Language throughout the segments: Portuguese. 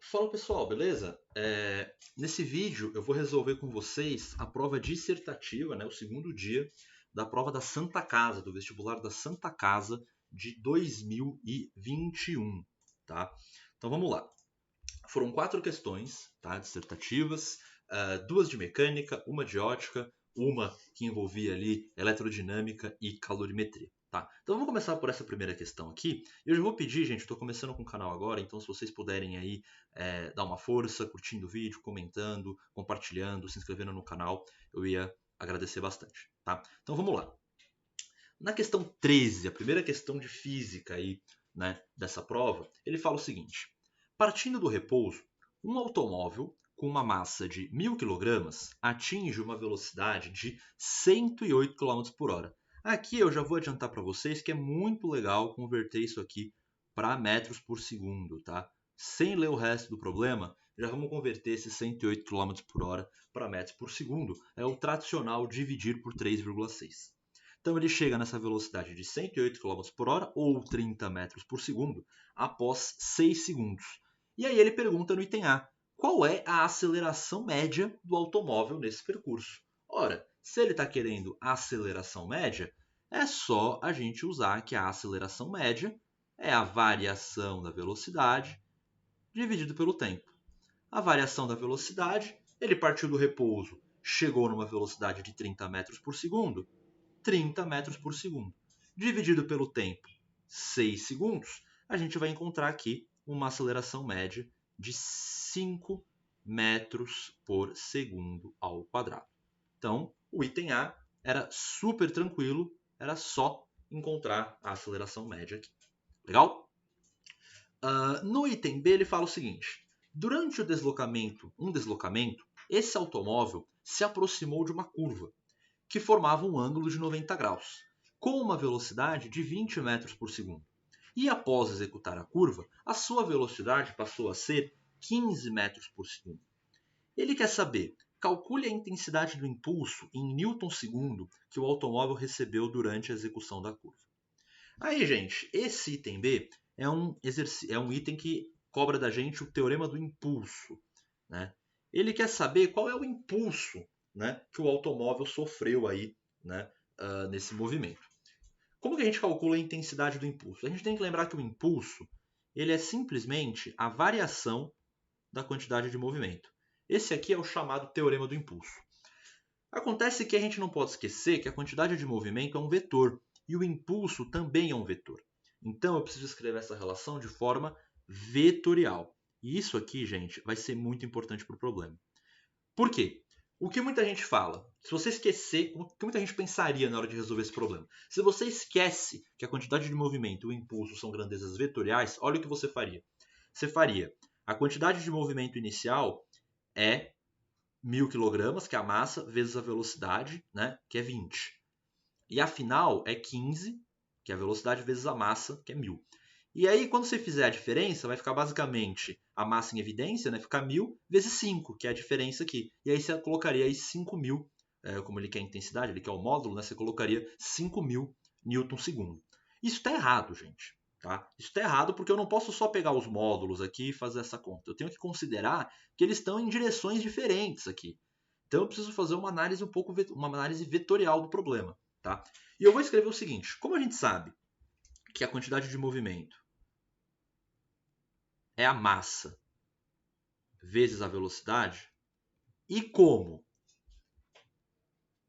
Fala pessoal, beleza? Nesse vídeo eu vou resolver com vocês a prova dissertativa, né, o segundo dia da prova da Santa Casa, do vestibular da Santa Casa de 2021, tá? Então vamos lá. Foram 4 questões, tá, dissertativas, duas de mecânica, uma de ótica, uma que envolvia ali eletrodinâmica e calorimetria. Tá? Então vamos começar por essa primeira questão aqui. Eu já vou pedir, gente, estou começando com o canal agora, então se vocês puderem aí dar uma força, curtindo o vídeo, comentando, compartilhando, se inscrevendo no canal, eu ia agradecer bastante. Tá? Então vamos lá. Na questão 13, a primeira questão de física aí, né, dessa prova, ele fala o seguinte: partindo do repouso, um automóvel com uma massa de 1.000 kg atinge uma velocidade de 108 km por hora. Aqui eu já vou adiantar para vocês que é muito legal converter isso aqui para metros por segundo, tá? Sem ler o resto do problema, já vamos converter esses 108 km por hora para metros por segundo. É o tradicional dividir por 3,6. Então ele chega nessa velocidade de 108 km por hora ou 30 metros por segundo após 6 segundos. E aí ele pergunta no item A, qual é a aceleração média do automóvel nesse percurso? Ora, se ele está querendo a aceleração média, é só a gente usar que a aceleração média é a variação da velocidade dividido pelo tempo. A variação da velocidade, ele partiu do repouso, chegou numa velocidade de 30 metros por segundo, 30 metros por segundo. Dividido pelo tempo, 6 segundos, a gente vai encontrar aqui uma aceleração média de 5 metros por segundo ao quadrado. Então, o item A era super tranquilo, era só encontrar a aceleração média aqui. Legal? No item B ele fala o seguinte: durante um deslocamento, esse automóvel se aproximou de uma curva que formava um ângulo de 90 graus, com uma velocidade de 20 metros por segundo. E após executar a curva, a sua velocidade passou a ser 15 metros por segundo. Ele quer saber, calcule a intensidade do impulso em newton-segundo que o automóvel recebeu durante a execução da curva. Aí, gente, esse item B é um item que cobra da gente o teorema do impulso, né? Ele quer saber qual é o impulso, né, que o automóvel sofreu aí, né, nesse movimento. Como que a gente calcula a intensidade do impulso? A gente tem que lembrar que o impulso ele é simplesmente a variação da quantidade de movimento. Esse aqui é o chamado teorema do impulso. Acontece que a gente não pode esquecer que a quantidade de movimento é um vetor e o impulso também é um vetor. Então eu preciso escrever essa relação de forma vetorial. E isso aqui, gente, vai ser muito importante para o problema. Por quê? O que muita gente fala, se você esquecer, o que muita gente pensaria na hora de resolver esse problema? Se você esquece que a quantidade de movimento e o impulso são grandezas vetoriais, olha o que você faria. Você faria a quantidade de movimento inicial é 1.000 kg, que é a massa, vezes a velocidade, né, que é 20. E a final é 15, que é a velocidade, vezes a massa, que é 1.000. E aí, quando você fizer a diferença, vai ficar basicamente a massa em evidência, né? Fica 1.000 vezes 5, que é a diferença aqui. E aí você colocaria aí 5.000, como ele quer a intensidade, ele quer o módulo, né? Você colocaria 5.000 newton-segundo. Isso está errado, gente. Tá? Isso está errado porque eu não posso só pegar os módulos aqui e fazer essa conta. Eu tenho que considerar que eles estão em direções diferentes aqui. Então eu preciso fazer uma análise uma análise vetorial do problema. Tá? E eu vou escrever o seguinte: como a gente sabe que a quantidade de movimento é a massa vezes a velocidade, e como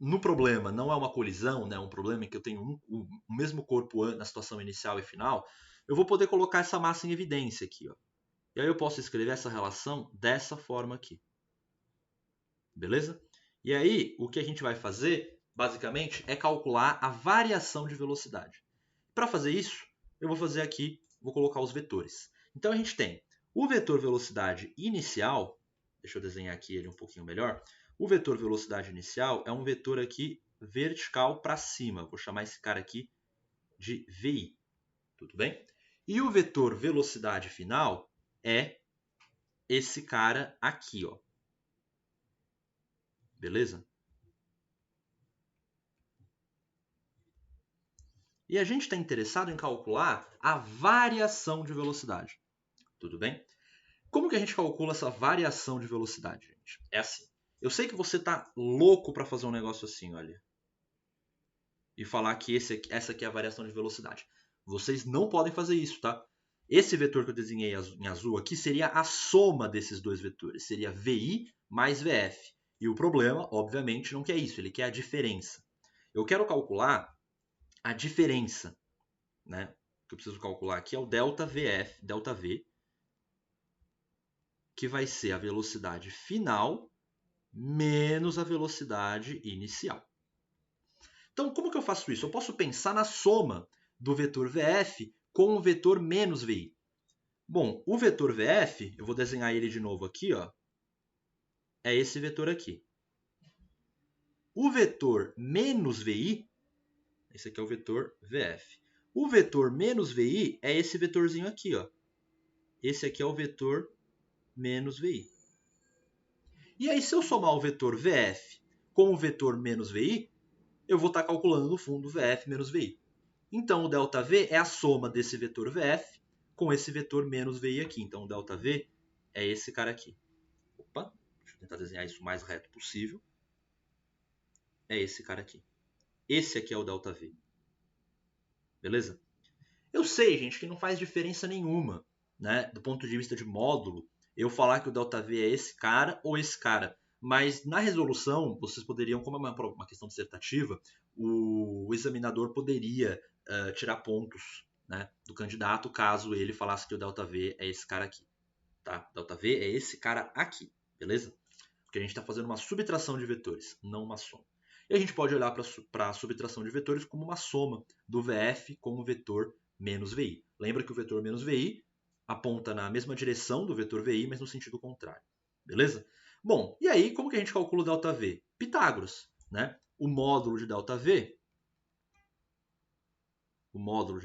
no problema não é uma colisão, né, um problema em que eu tenho o mesmo corpo na situação inicial e final, eu vou poder colocar essa massa em evidência aqui. Ó. E aí eu posso escrever essa relação dessa forma aqui. Beleza? E aí o que a gente vai fazer, basicamente, é calcular a variação de velocidade. Para fazer isso, eu vou fazer aqui, vou colocar os vetores. Então a gente tem o vetor velocidade inicial, deixa eu desenhar aqui ele um pouquinho melhor. O vetor velocidade inicial é um vetor aqui vertical para cima. Vou chamar esse cara aqui de VI. Tudo bem? E o vetor velocidade final é esse cara aqui, ó. Beleza? E a gente está interessado em calcular a variação de velocidade. Tudo bem? Como que a gente calcula essa variação de velocidade, gente? É assim. Eu sei que você tá louco para fazer um negócio assim, olha. E falar que essa aqui é a variação de velocidade. Vocês não podem fazer isso, tá? Esse vetor que eu desenhei em azul aqui seria a soma desses dois vetores. Seria VI mais VF. E o problema, obviamente, não quer isso. Ele quer a diferença. Eu quero calcular a diferença, né? O que eu preciso calcular aqui é o delta VF, delta V, que vai ser a velocidade final menos a velocidade inicial. Então, como que eu faço isso? Eu posso pensar na soma do vetor VF com o vetor menos VI. Bom, o vetor VF, eu vou desenhar ele de novo aqui, ó, é esse vetor aqui. O vetor menos VI, esse aqui é o vetor VF. O vetor menos VI é esse vetorzinho aqui, ó. Esse aqui é o vetor menos VI. E aí, se eu somar o vetor VF com o vetor menos VI, eu vou estar calculando, no fundo, VF menos VI. Então, o ΔV é a soma desse vetor VF com esse vetor menos VI aqui. Então, o ΔV é esse cara aqui. Opa, deixa eu tentar desenhar isso o mais reto possível. É esse cara aqui. Esse aqui é o ΔV. Beleza? Eu sei, gente, que não faz diferença nenhuma, né? Do ponto de vista de módulo, eu falar que o ΔV é esse cara ou esse cara. Mas na resolução, vocês poderiam, como é uma questão dissertativa, o examinador poderia tirar pontos, né, do candidato caso ele falasse que o ΔV é esse cara aqui. Tá? ΔV é esse cara aqui, beleza? Porque a gente está fazendo uma subtração de vetores, não uma soma. E a gente pode olhar para a subtração de vetores como uma soma do VF com o vetor menos VI. Lembra que o vetor menos VI aponta na mesma direção do vetor VI, mas no sentido contrário. Beleza? Bom, e aí como que a gente calcula o ΔV? Pitágoras, né? O módulo de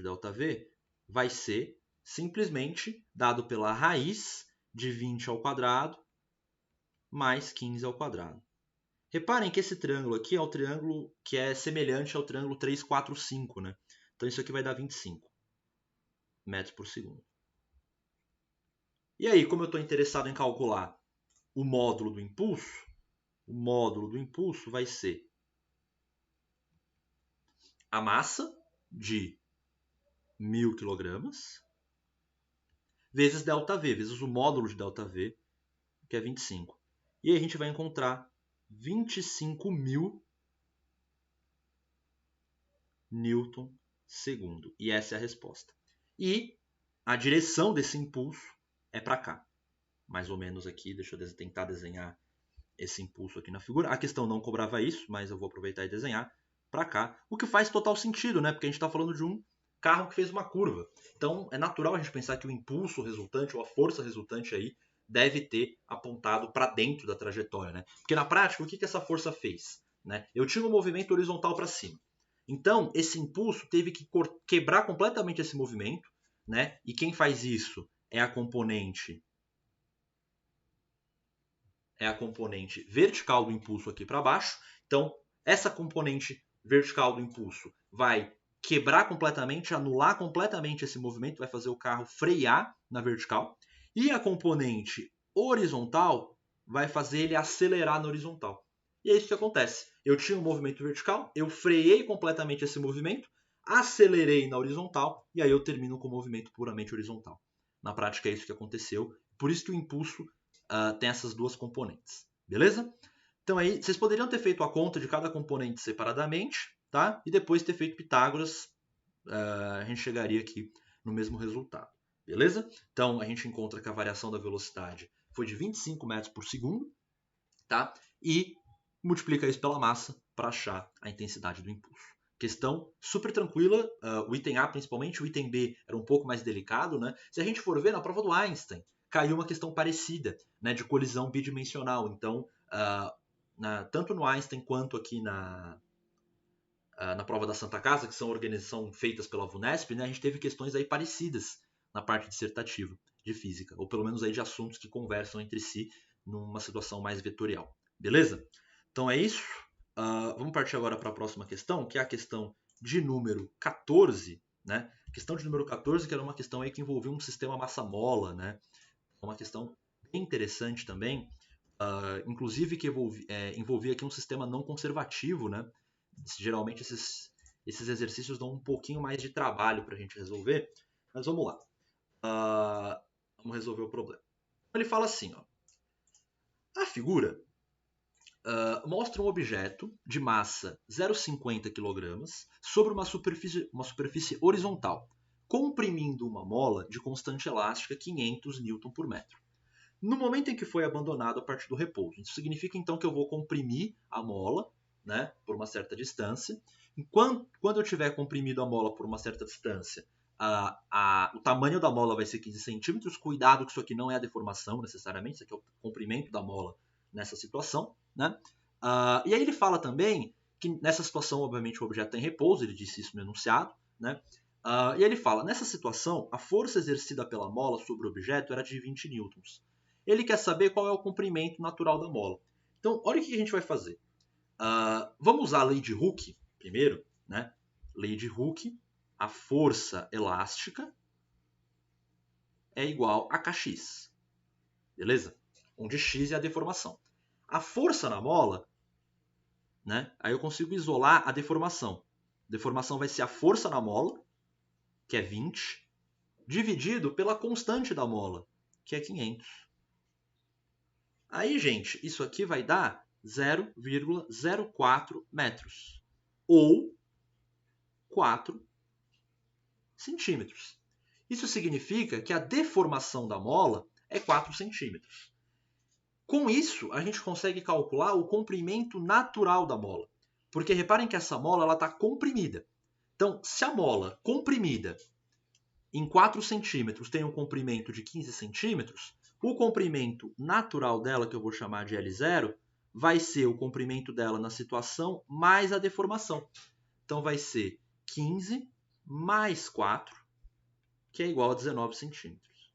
ΔV vai ser simplesmente dado pela raiz de 20 ao quadrado mais 15 ao quadrado. Reparem que esse triângulo aqui é o triângulo que é semelhante ao triângulo 3, 4, 5, né? Então isso aqui vai dar 25 metros por segundo. E aí, como eu estou interessado em calcular o módulo do impulso vai ser a massa de 1.000 kg vezes ΔV, vezes o módulo de ΔV, que é 25. E aí a gente vai encontrar 25.000 Newton segundo. E essa é a resposta. E a direção desse impulso é para cá. Mais ou menos aqui, deixa eu tentar desenhar esse impulso aqui na figura. A questão não cobrava isso, mas eu vou aproveitar e desenhar para cá. O que faz total sentido, né? Porque a gente está falando de um carro que fez uma curva. Então é natural a gente pensar que o impulso resultante, ou a força resultante aí, deve ter apontado para dentro da trajetória, né? Porque na prática, o que essa força fez? Né? Eu tinha um movimento horizontal para cima. Então, esse impulso teve que quebrar completamente esse movimento, né? E quem faz isso é a componente vertical do impulso aqui para baixo. Então, essa componente vertical do impulso vai quebrar completamente, anular completamente esse movimento, vai fazer o carro frear na vertical. E a componente horizontal vai fazer ele acelerar na horizontal. E é isso que acontece. Eu tinha um movimento vertical, eu freiei completamente esse movimento, acelerei na horizontal, e aí eu termino com o movimento puramente horizontal. Na prática é isso que aconteceu. Por isso que o impulso tem essas duas componentes. Beleza? Então aí, vocês poderiam ter feito a conta de cada componente separadamente, tá? E depois ter feito Pitágoras, a gente chegaria aqui no mesmo resultado. Beleza? Então a gente encontra que a variação da velocidade foi de 25 metros por segundo, tá? E multiplica isso pela massa para achar a intensidade do impulso. Questão super tranquila, o item A principalmente, o item B era um pouco mais delicado, né? Se a gente for ver na prova do Einstein, caiu uma questão parecida, né, de colisão bidimensional. Então, tanto no Einstein quanto aqui na prova da Santa Casa, que são feitas pela VUNESP, né, a gente teve questões aí parecidas na parte dissertativa de física, ou pelo menos aí de assuntos que conversam entre si numa situação mais vetorial. Beleza? Então é isso. Vamos partir agora para a próxima questão, que é a questão de número 14, né? Questão de número 14, que era uma questão aí que envolvia um sistema massa-mola, né? uma questão bem interessante também, inclusive que envolvia aqui um sistema não conservativo, né? Geralmente esses exercícios dão um pouquinho mais de trabalho para a gente resolver, mas vamos lá. Vamos resolver o problema. Ele fala assim, ó, a figura mostra um objeto de massa 0,50 kg sobre uma superfície horizontal, comprimindo uma mola de constante elástica 500 Nm por metro. No momento em que foi abandonado a partir do repouso. Isso significa então que eu vou comprimir a mola, né, por uma certa distância. Quando eu tiver comprimido a mola por uma certa distância, o tamanho da mola vai ser 15 centímetros. Cuidado que isso aqui não é a deformação necessariamente, isso aqui é o comprimento da mola nessa situação. Né? E aí ele fala também que nessa situação, obviamente, o objeto está em repouso, ele disse isso no enunciado. Né? E ele fala, nessa situação, a força exercida pela mola sobre o objeto era de 20 newtons. Ele quer saber qual é o comprimento natural da mola. Então, olha o que a gente vai fazer. Vamos usar a lei de Hooke primeiro. Né? Lei de Hooke, a força elástica é igual a Kx. Beleza? Onde x é a deformação. A força na mola, né? Aí eu consigo isolar a deformação. A deformação vai ser a força na mola, que é 20, dividido pela constante da mola, que é 500. Aí, gente, isso aqui vai dar 0,04 metros. Ou 4 centímetros. Isso significa que a deformação da mola é 4 centímetros. Com isso, a gente consegue calcular o comprimento natural da mola. Porque reparem que essa mola está comprimida. Então, se a mola comprimida em 4 centímetros tem um comprimento de 15 centímetros, o comprimento natural dela, que eu vou chamar de L0, vai ser o comprimento dela na situação mais a deformação. Então, vai ser 15 mais 4, que é igual a 19 centímetros.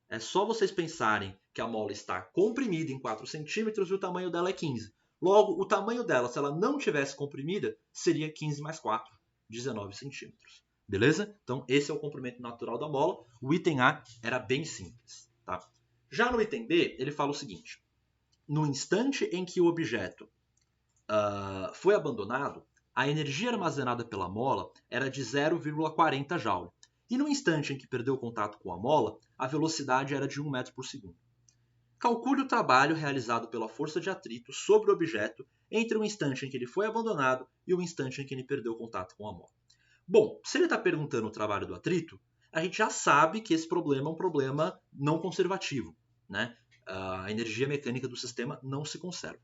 É só vocês pensarem que a mola está comprimida em 4 centímetros e o tamanho dela é 15. Logo, o tamanho dela, se ela não tivesse comprimida, seria 15 mais 4, 19 centímetros. Beleza? Então, esse é o comprimento natural da mola. O item A era bem simples. Tá? Já no item B, ele fala o seguinte. No instante em que o objeto foi abandonado, a energia armazenada pela mola era de 0,40 Joule. E no instante em que perdeu o contato com a mola, a velocidade era de 1 metro por segundo. Calcule o trabalho realizado pela força de atrito sobre o objeto entre o instante em que ele foi abandonado e o instante em que ele perdeu o contato com a mola. Bom, se ele está perguntando o trabalho do atrito, a gente já sabe que esse problema é um problema não conservativo. Né? A energia mecânica do sistema não se conserva.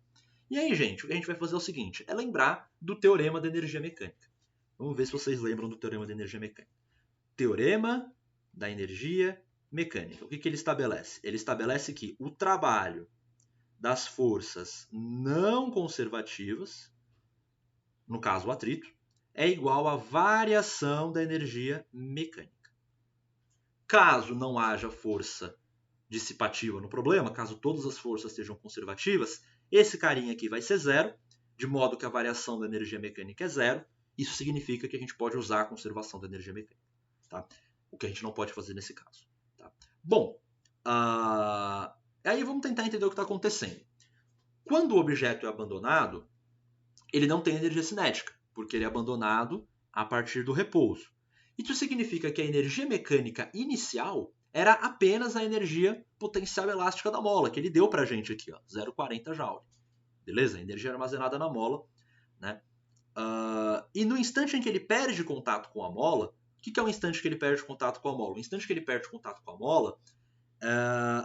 E aí, gente, o que a gente vai fazer é o seguinte, é lembrar do teorema da energia mecânica. Vamos ver se vocês lembram do teorema da energia mecânica. Teorema da energia mecânica. O que ele estabelece? Ele estabelece que o trabalho das forças não conservativas, no caso o atrito, é igual à variação da energia mecânica. Caso não haja força dissipativa no problema, caso todas as forças sejam conservativas, esse carinha aqui vai ser zero, de modo que a variação da energia mecânica é zero. Isso significa que a gente pode usar a conservação da energia mecânica. Tá? O que a gente não pode fazer nesse caso. Tá? Bom, aí vamos tentar entender o que está acontecendo. Quando o objeto é abandonado, ele não tem energia cinética, porque ele é abandonado a partir do repouso. Isso significa que a energia mecânica inicial era apenas a energia potencial elástica da mola, que ele deu para a gente aqui, 0,40 Joule. Beleza? A energia armazenada na mola. Né? E no instante em que ele perde contato com a mola, o que é o instante que ele perde contato com a mola? O instante que ele perde contato com a mola,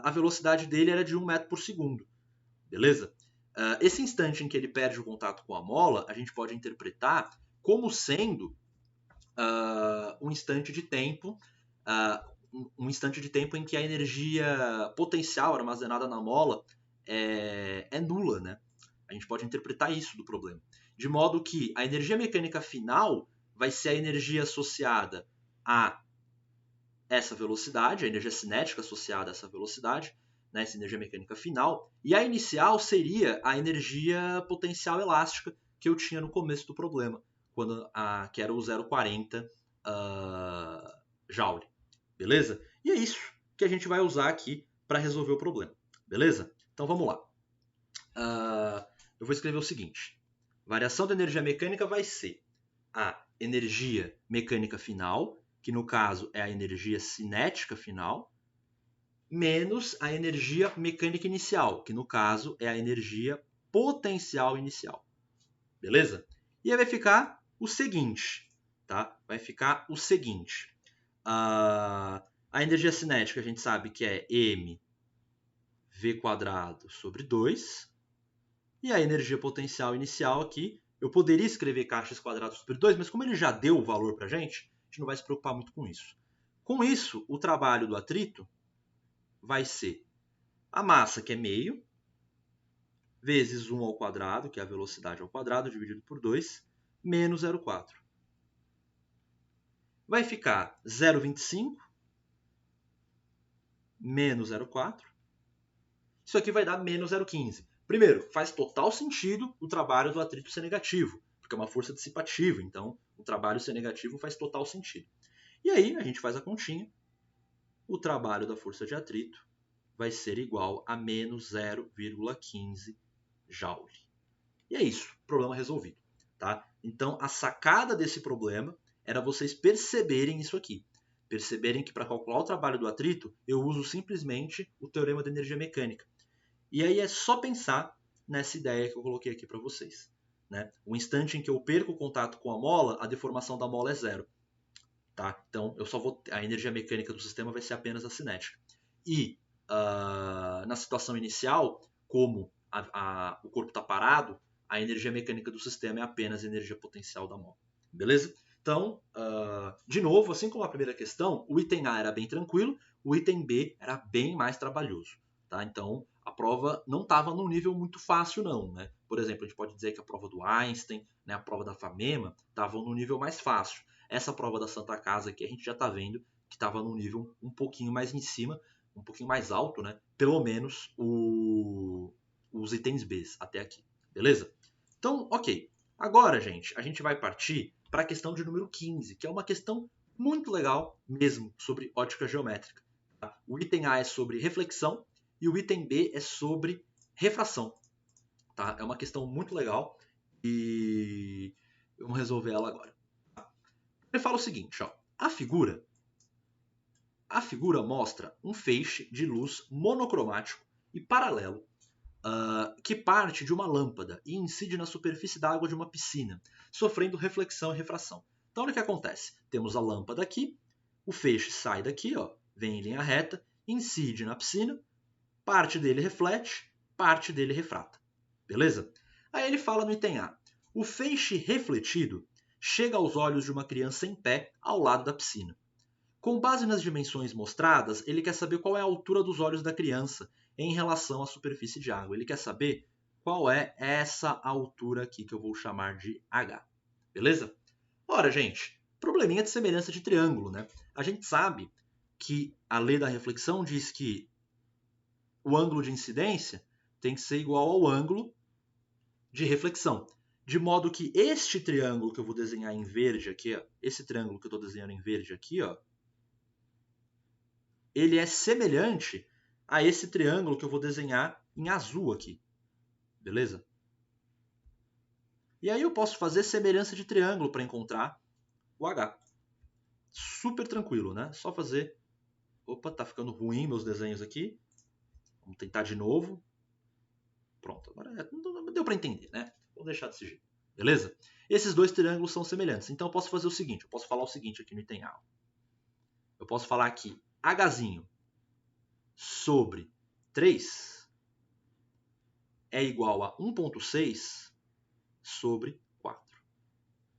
a velocidade dele era de 1 metro por segundo. Beleza? Esse instante em que ele perde o contato com a mola, a gente pode interpretar como sendo um instante de tempo em que a energia potencial armazenada na mola é nula, né? A gente pode interpretar isso do problema. De modo que a energia mecânica final vai ser a energia associada a essa velocidade, a energia cinética associada a essa velocidade, né, essa energia mecânica final, e a inicial seria a energia potencial elástica que eu tinha no começo do problema, que era o 0,40 Joule. Beleza? E é isso que a gente vai usar aqui para resolver o problema. Beleza? Então vamos lá. Eu vou escrever o seguinte. Variação da energia mecânica vai ser a energia mecânica final, que no caso é a energia cinética final, menos a energia mecânica inicial, que no caso é a energia potencial inicial. Beleza? E aí vai ficar o seguinte, tá? Vai ficar o seguinte. A energia cinética a gente sabe que é mv² sobre 2. E a energia potencial inicial aqui, eu poderia escrever kx² sobre 2, mas como ele já deu o valor para a gente não vai se preocupar muito com isso. Com isso, o trabalho do atrito vai ser a massa, que é meio, vezes 1 ao quadrado, que é a velocidade ao quadrado, dividido por 2, menos 0,4. Vai ficar 0,25 menos 0,4. Isso aqui vai dar menos 0,15. Primeiro, faz total sentido o trabalho do atrito ser negativo, porque é uma força dissipativa, então o trabalho ser negativo faz total sentido. E aí a gente faz a continha, o trabalho da força de atrito vai ser igual a menos 0,15 Joule. E é isso, problema resolvido. Tá? Então a sacada desse problema era vocês perceberem isso aqui. Perceberem que para calcular o trabalho do atrito, eu uso simplesmente o teorema da energia mecânica. E aí é só pensar nessa ideia que eu coloquei aqui para vocês. Né? O instante em que eu perco o contato com a mola, a deformação da mola é zero. Tá? Então a energia mecânica do sistema vai ser apenas a cinética. E na situação inicial, como o corpo está parado, a energia mecânica do sistema é apenas a energia potencial da mola. Beleza? Então, de novo, assim como a primeira questão, o item A era bem tranquilo, o item B era bem mais trabalhoso. Tá? Então, a prova não estava num nível muito fácil, não. Né? Por exemplo, a gente pode dizer que a prova do Einstein, né, a prova da FAMEMA, estavam num nível mais fácil. Essa prova da Santa Casa aqui, a gente já está vendo que estava num nível um pouquinho mais em cima, um pouquinho mais alto, né? Pelo menos os itens B até aqui. Beleza? Então, ok. Agora, gente, a gente vai partir para a questão de número 15, que é uma questão muito legal mesmo sobre ótica geométrica. Tá? O item A é sobre reflexão e o item B é sobre refração. Tá? É uma questão muito legal e vamos resolver ela agora. Ele fala o seguinte, ó, a figura mostra um feixe de luz monocromático e paralelo que parte de uma lâmpada e incide na superfície da água de uma piscina, sofrendo reflexão e refração. Então, olha o que acontece. Temos a lâmpada aqui, o feixe sai daqui, ó, vem em linha reta, incide na piscina, parte dele reflete, parte dele refrata. Beleza? Aí ele fala no item A. O feixe refletido chega aos olhos de uma criança em pé ao lado da piscina. Com base nas dimensões mostradas, ele quer saber qual é a altura dos olhos da criança em relação à superfície de água. Ele quer saber qual é essa altura aqui que eu vou chamar de H. Beleza? Ora, gente, probleminha de semelhança de triângulo, né? A gente sabe que a lei da reflexão diz que o ângulo de incidência tem que ser igual ao ângulo de reflexão. De modo que este triângulo que eu vou desenhar em verde aqui, ó, esse triângulo que eu estou desenhando em verde aqui, ó, ele é semelhante a esse triângulo que eu vou desenhar em azul aqui. Beleza? E aí eu posso fazer semelhança de triângulo para encontrar o H. Super tranquilo, né? Só fazer... Opa, tá ficando ruim meus desenhos aqui. Vamos tentar de novo. Pronto, agora deu para entender, né? Vou deixar desse jeito. Beleza? Esses dois triângulos são semelhantes. Então eu posso fazer o seguinte. Eu posso falar o seguinte aqui no item A. Eu posso falar aqui Hzinho sobre 3 é igual a 1,6 sobre 4.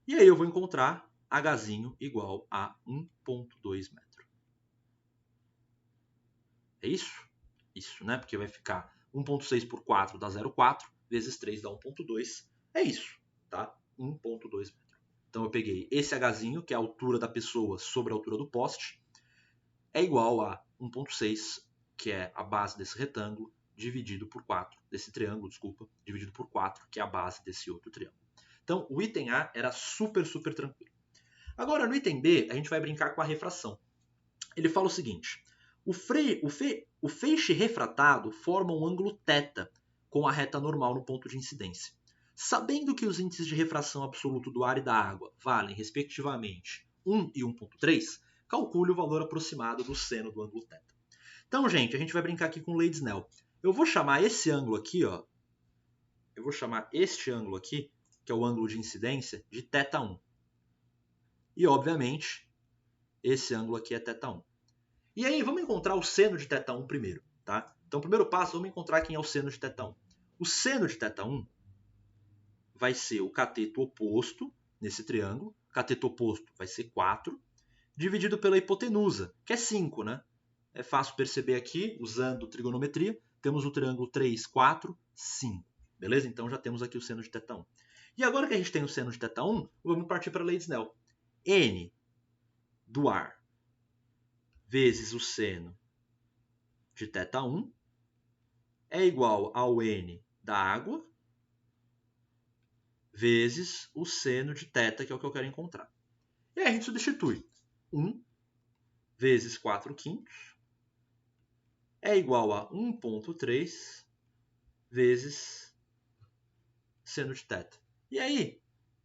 E aí eu vou encontrar Hzinho igual a 1,2 metro. É isso? Isso, né? Porque vai ficar 1,6 por 4 dá 0,4, vezes 3 dá 1,2. É isso, tá? 1,2 metro. Então eu peguei esse Hzinho, que é a altura da pessoa sobre a altura do poste, é igual a 1,6, que é a base desse retângulo, dividido por 4, desse triângulo, desculpa, dividido por 4, que é a base desse outro triângulo. Então, o item A era super, super tranquilo. Agora, no item B, a gente vai brincar com a refração. Ele fala o seguinte, O feixe refratado forma um ângulo θ com a reta normal no ponto de incidência. Sabendo que os índices de refração absoluto do ar e da água valem, respectivamente, 1 e 1,3, calcule o valor aproximado do seno do ângulo θ. Então, gente, a gente vai brincar aqui com lei de Snell. Eu vou chamar esse ângulo aqui, ó. Eu vou chamar este ângulo aqui, que é o ângulo de incidência, de θ1. E, obviamente, esse ângulo aqui é θ1. E aí, vamos encontrar o seno de θ1 primeiro, tá? Então, primeiro passo, vamos encontrar quem é o seno de θ1. O seno de θ1 vai ser o cateto oposto nesse triângulo. O cateto oposto vai ser 4, dividido pela hipotenusa, que é 5, né? É fácil perceber aqui, usando trigonometria, temos o triângulo 3, 4, 5. Beleza? Então já temos aqui o seno de θ1. E agora que a gente tem o seno de θ1, vamos partir para a lei de Snell. N do ar vezes o seno de θ1 é igual ao N da água vezes o seno de θ, que é o que eu quero encontrar. E aí a gente substitui. 1 vezes 4 quintos é igual a 1,3 vezes seno de θ. E aí,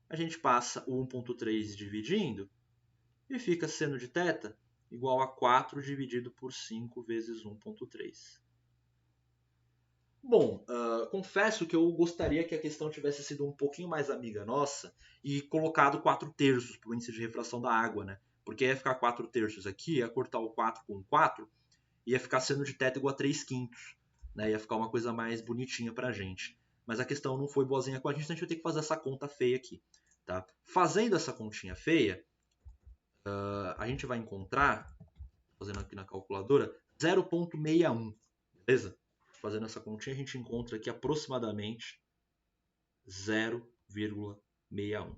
a gente passa o 1,3 dividindo e fica seno de θ igual a 4 dividido por 5 vezes 1,3. Bom, confesso que eu gostaria que a questão tivesse sido um pouquinho mais amiga nossa e colocado 4/3 para o índice de refração da água, né? Porque ia ficar 4/3 aqui, ia cortar o 4 com 4, ia ficar seno de θ igual a 3/5, né? Ia ficar uma coisa mais bonitinha pra gente. Mas a questão não foi boazinha com a gente, então a gente vai ter que fazer essa conta feia aqui. Tá? Fazendo essa continha feia, a gente vai encontrar, fazendo aqui na calculadora, 0,61. Beleza? Fazendo essa continha, a gente encontra aqui aproximadamente 0,61.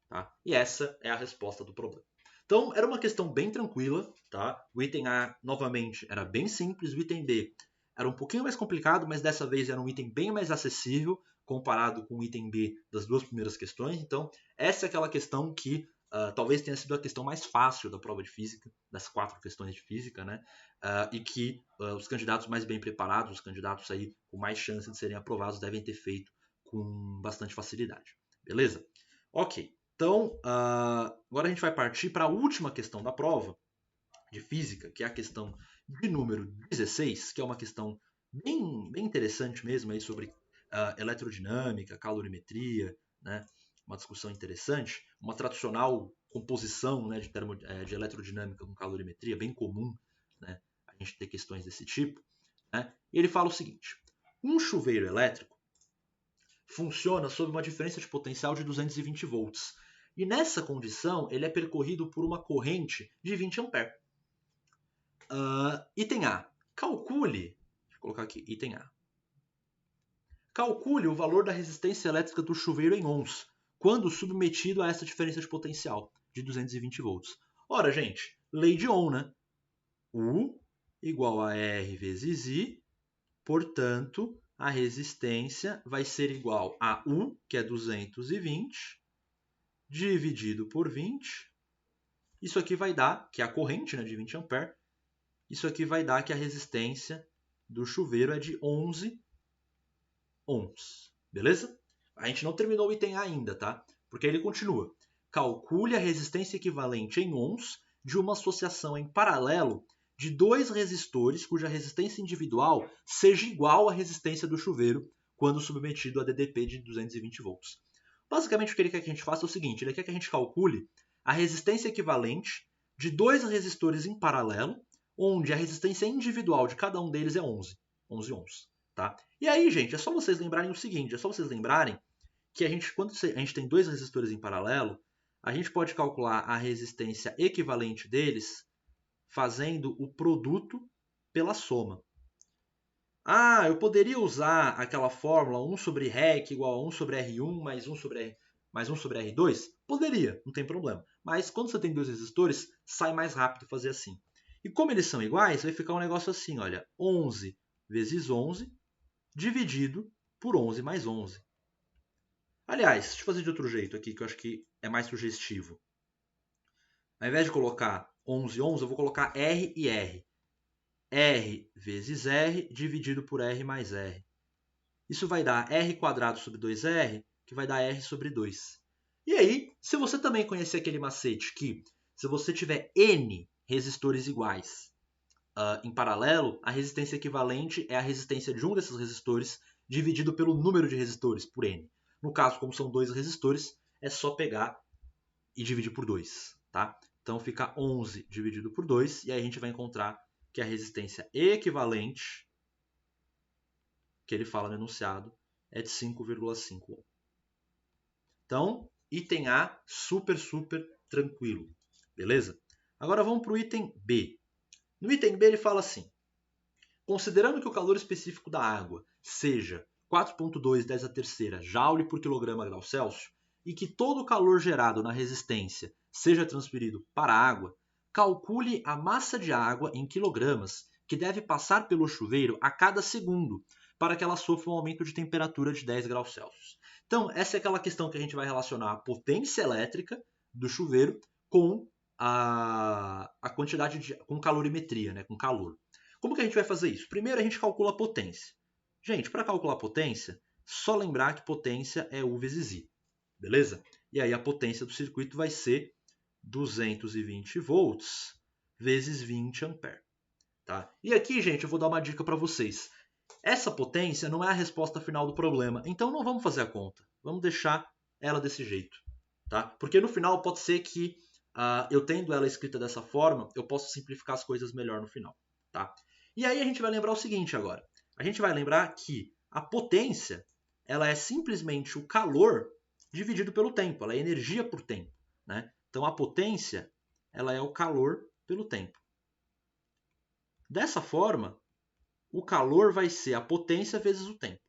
Tá? E essa é a resposta do problema. Então, era uma questão bem tranquila. Tá? O item A, novamente, era bem simples. O item B era um pouquinho mais complicado, mas dessa vez era um item bem mais acessível comparado com o item B das duas primeiras questões. Então, essa é aquela questão que talvez tenha sido a questão mais fácil da prova de física, das 4 questões de física, né? E que os candidatos mais bem preparados, os candidatos aí com mais chance de serem aprovados, devem ter feito com bastante facilidade. Beleza? Ok. Então, agora a gente vai partir para a última questão da prova de física, que é a questão de número 16, que é uma questão bem interessante mesmo aí sobre eletrodinâmica, calorimetria, né? Uma discussão interessante, uma tradicional composição, né, de eletrodinâmica com calorimetria, bem comum, né, a gente ter questões desse tipo. Né? E ele fala o seguinte: um chuveiro elétrico funciona sob uma diferença de potencial de 220 volts. E nessa condição, ele é percorrido por uma corrente de 20 amperes. Item A. Calcule, deixa eu colocar aqui, item A. Calcule o valor da resistência elétrica do chuveiro em ohms, quando submetido a essa diferença de potencial de 220 volts. Ora, gente, lei de Ohm, né? U igual a R vezes I, portanto, a resistência vai ser igual a U, que é 220, dividido por 20. Isso aqui vai dar, que é a corrente, né, de 20 amperes, isso aqui vai dar que a resistência do chuveiro é de 11 ohms. Beleza? A gente não terminou o item A ainda, tá? Porque ele continua. Calcule a resistência equivalente em ohms de uma associação em paralelo de dois resistores cuja resistência individual seja igual à resistência do chuveiro quando submetido a DDP de 220 volts. Basicamente, o que ele quer que a gente faça é o seguinte: ele quer que a gente calcule a resistência equivalente de dois resistores em paralelo, onde a resistência individual de cada um deles é 11 ohms. Tá? E aí, gente, é só vocês lembrarem o seguinte: é só vocês lembrarem que quando a gente tem dois resistores em paralelo, a gente pode calcular a resistência equivalente deles fazendo o produto pela soma. Eu poderia usar aquela fórmula 1 sobre REC igual a 1 sobre R1 mais 1 sobre R2? Poderia, não tem problema. Mas quando você tem dois resistores, sai mais rápido fazer assim. E como eles são iguais, vai ficar um negócio assim, olha, 11 vezes 11 dividido por 11 mais 11. Aliás, deixa eu fazer de outro jeito aqui, que eu acho que é mais sugestivo. Ao invés de colocar 11 e 11, eu vou colocar R e R. R vezes R dividido por R mais R. Isso vai dar R² sobre 2R, que vai dar R sobre 2. E aí, se você também conhecer aquele macete que, se você tiver N resistores iguais em paralelo, a resistência equivalente é a resistência de um desses resistores dividido pelo número de resistores, por N. No caso, como são 2 resistores, é só pegar e dividir por 2. Tá? Então fica 11 dividido por 2, e aí a gente vai encontrar que a resistência equivalente, que ele fala no enunciado, é de 5,5 Ω. Então, item A, super tranquilo. Beleza? Agora vamos para o item B. No item B ele fala assim: considerando que o calor específico da água seja 4,2 10⁻³ joule por quilograma grau Celsius e que todo o calor gerado na resistência seja transferido para a água, calcule a massa de água em quilogramas que deve passar pelo chuveiro a cada segundo para que ela sofra um aumento de temperatura de 10 graus Celsius. Então, essa é aquela questão que a gente vai relacionar a potência elétrica do chuveiro com a quantidade com calorimetria, né, com calor. Como que a gente vai fazer isso? Primeiro a gente calcula a potência. Gente, para calcular a potência, só lembrar que potência é U vezes I. Beleza? E aí a potência do circuito vai ser 220 volts vezes 20 ampere. Tá? E aqui, gente, eu vou dar uma dica para vocês. Essa potência não é a resposta final do problema, então não vamos fazer a conta. Vamos deixar ela desse jeito. Tá? Porque no final pode ser que, eu tendo ela escrita dessa forma, eu posso simplificar as coisas melhor no final. Tá? E aí a gente vai lembrar o seguinte agora. A gente vai lembrar que a potência ela é simplesmente o calor dividido pelo tempo. Ela é energia por tempo. Né? Então a potência ela é o calor pelo tempo. Dessa forma, o calor vai ser a potência vezes o tempo.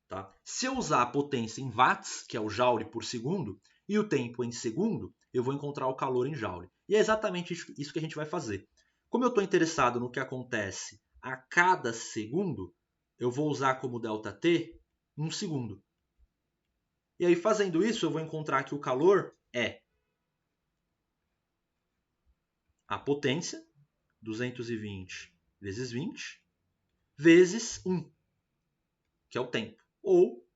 Tá? Se eu usar a potência em watts, que é o joule por segundo, e o tempo em segundo, eu vou encontrar o calor em joule. E é exatamente isso que a gente vai fazer. Como eu estou interessado no que acontece a cada segundo, eu vou usar como ΔT 1 segundo. E aí, fazendo isso, eu vou encontrar que o calor é a potência, 220 vezes 20, vezes 1, que é o tempo. Ou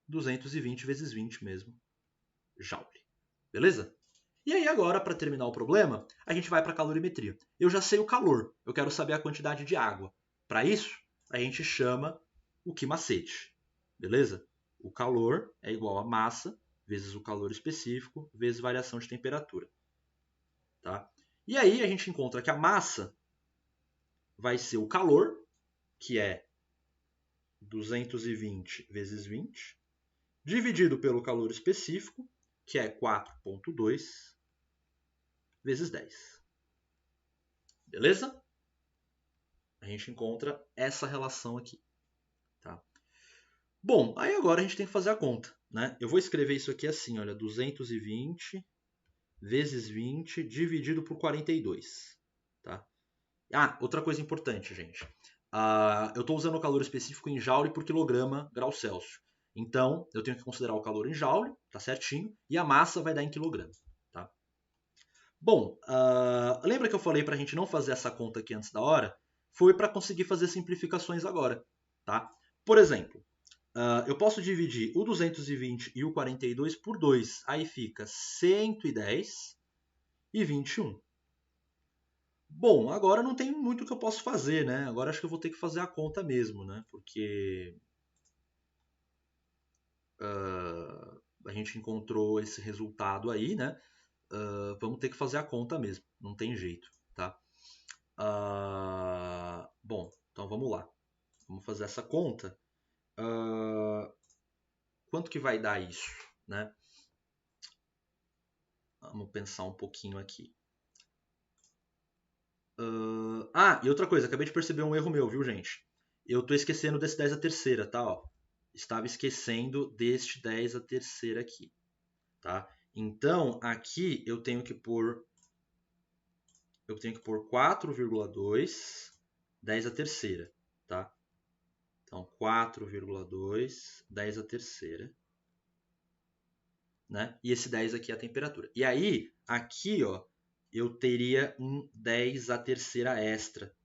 220 vezes 20 mesmo, joule. Beleza? E aí agora, para terminar o problema, a gente vai para a calorimetria. Eu já sei o calor, eu quero saber a quantidade de água. Para isso, a gente chama o que macete. Beleza? O calor é igual a massa vezes o calor específico vezes variação de temperatura. Tá? E aí a gente encontra que a massa vai ser o calor, que é 220 vezes 20, dividido pelo calor específico, que é 4,2 vezes 10. Beleza? A gente encontra essa relação aqui. Tá? Bom, aí agora a gente tem que fazer a conta. Né? Eu vou escrever isso aqui assim, olha, 220 vezes 20 dividido por 42. Tá? Outra coisa importante, gente. Eu estou usando o calor específico em joule por quilograma grau Celsius. Então, eu tenho que considerar o calor em joule, tá certinho, e a massa vai dar em quilograma. Tá? Bom, lembra que eu falei para a gente não fazer essa conta aqui antes da hora? Foi para conseguir fazer simplificações agora. Tá? Por exemplo, eu posso dividir o 220 e o 42 por 2. Aí fica 110 e 21. Bom, agora não tem muito que eu posso fazer, né? Agora acho que eu vou ter que fazer a conta mesmo, né? Porque a gente encontrou esse resultado aí, né? Vamos ter que fazer a conta mesmo, não tem jeito, tá? Bom, então vamos lá. Vamos fazer essa conta. Quanto que vai dar isso, né? Vamos pensar um pouquinho aqui. E outra coisa, acabei de perceber um erro meu, viu, gente? Eu tô esquecendo desse 10⁻³, tá? Ó, estava esquecendo deste 10⁻³ aqui, tá? Então, aqui eu tenho que pôr 4,2 10⁻³, tá? Então, 4,2 10⁻³, né? E esse 10 aqui é a temperatura. E aí, aqui, ó, eu teria um 10 a terceira extra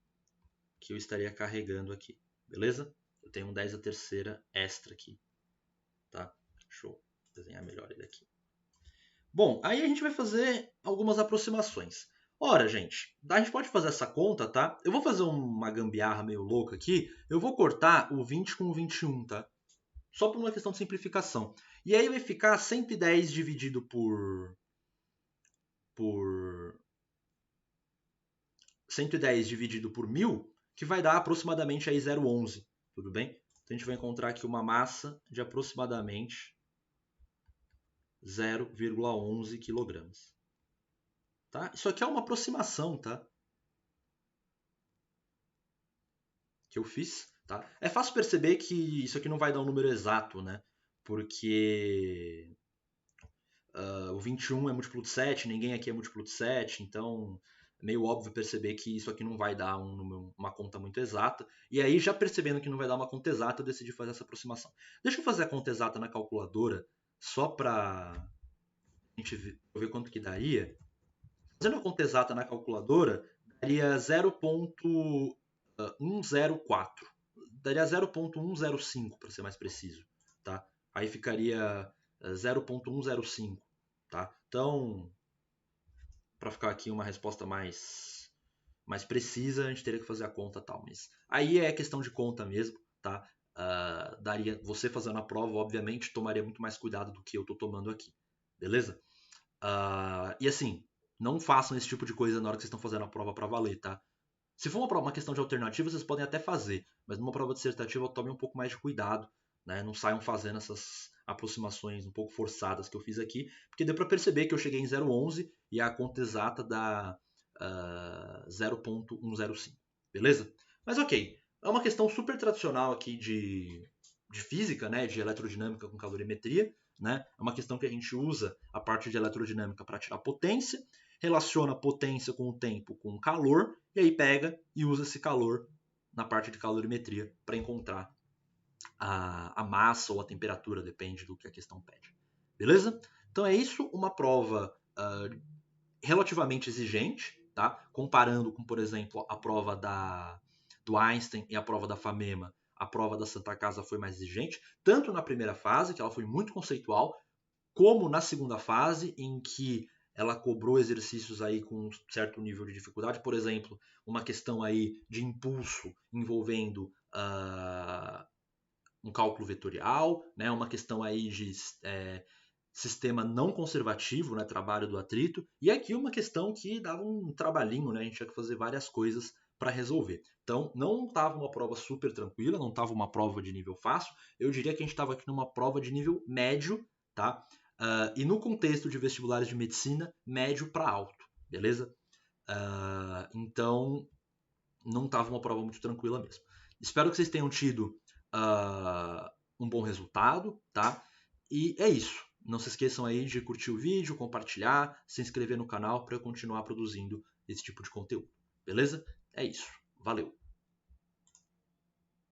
que eu estaria carregando aqui, beleza? Eu tenho um 10 a terceira extra aqui, tá? Deixa eu desenhar melhor ele aqui. Bom, aí a gente vai fazer algumas aproximações. Ora, gente, a gente pode fazer essa conta, tá? Eu vou fazer uma gambiarra meio louca aqui. Eu vou cortar o 20 com o 21, tá? Só por uma questão de simplificação. E aí vai ficar 110 dividido por 110 dividido por 1000, que vai dar aproximadamente aí 0,11, tudo bem? Então a gente vai encontrar aqui uma massa de aproximadamente 0,11 kg. Tá? Isso aqui é uma aproximação, tá? Que eu fiz, tá? É fácil perceber que isso aqui não vai dar um número exato, né? Porque o 21 é múltiplo de 7, ninguém aqui é múltiplo de 7, então é meio óbvio perceber que isso aqui não vai dar uma conta muito exata. E aí, já percebendo que não vai dar uma conta exata, eu decidi fazer essa aproximação. Deixa eu fazer a conta exata na calculadora, só para a gente ver quanto que daria. Fazendo a conta exata na calculadora, daria 0,104. Daria 0,105 para ser mais preciso, tá? Aí ficaria 0,105, tá? Então, para ficar aqui uma resposta mais precisa, a gente teria que fazer a conta tal, mas aí é questão de conta mesmo, tá? Daria, você fazendo a prova, obviamente, tomaria muito mais cuidado do que eu estou tomando aqui, beleza? E assim, não façam esse tipo de coisa na hora que vocês estão fazendo a prova para valer, tá? Se for uma questão de alternativa, vocês podem até fazer, mas numa prova dissertativa, tomem um pouco mais de cuidado, né? Não saiam fazendo essas aproximações um pouco forçadas que eu fiz aqui, porque deu para perceber que eu cheguei em 0,11 e a conta exata dá 0,105, beleza? Mas ok, é uma questão super tradicional aqui de física, né? De eletrodinâmica com calorimetria, né? É uma questão que a gente usa a parte de eletrodinâmica para tirar potência, relaciona potência com o tempo com o calor, e aí pega e usa esse calor na parte de calorimetria para encontrar a massa ou a temperatura, depende do que a questão pede. Beleza? Então é isso, uma prova relativamente exigente, tá? Comparando com, por exemplo, a prova do Einstein e a prova da FAMEMA, a prova da Santa Casa foi mais exigente, tanto na primeira fase, que ela foi muito conceitual, como na segunda fase, em que ela cobrou exercícios aí com um certo nível de dificuldade, por exemplo, uma questão aí de impulso envolvendo um cálculo vetorial, né, uma questão aí de sistema não conservativo, né, trabalho do atrito, e aqui uma questão que dava um trabalhinho, né, a gente tinha que fazer várias coisas para resolver. Então, não estava uma prova super tranquila, não estava uma prova de nível fácil, eu diria que a gente estava aqui numa prova de nível médio, tá? E no contexto de vestibulares de medicina, médio para alto, beleza? Então, não estava uma prova muito tranquila mesmo. Espero que vocês tenham tido um bom resultado, tá? E é isso. Não se esqueçam aí de curtir o vídeo, compartilhar, se inscrever no canal para eu continuar produzindo esse tipo de conteúdo, beleza? É isso. Valeu!